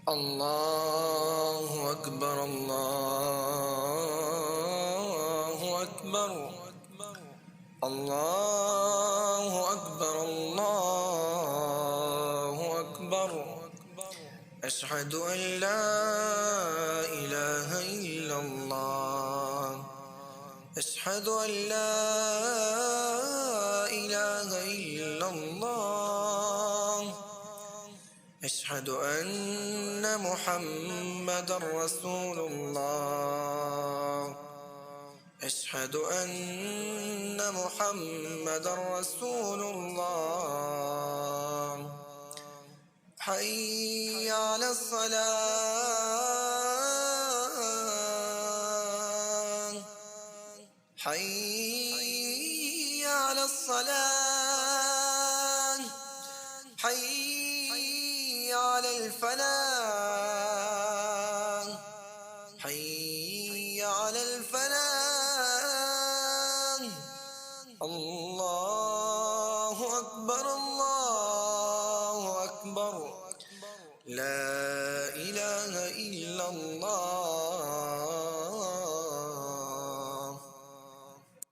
الله أكبر الله أكبر الله أكبر الله أكبر. أشهد أن لا إله إلا الله. أشهد أن لا إله إلا الله. أشهد أن محمدًا رسول الله. أشهد أن محمدًا رسول الله. حي على الصلاة. حي على الصلاة. حي على الفلاح. حي على الفلاح. الله أكبر الله أكبر. لا إله إلا الله.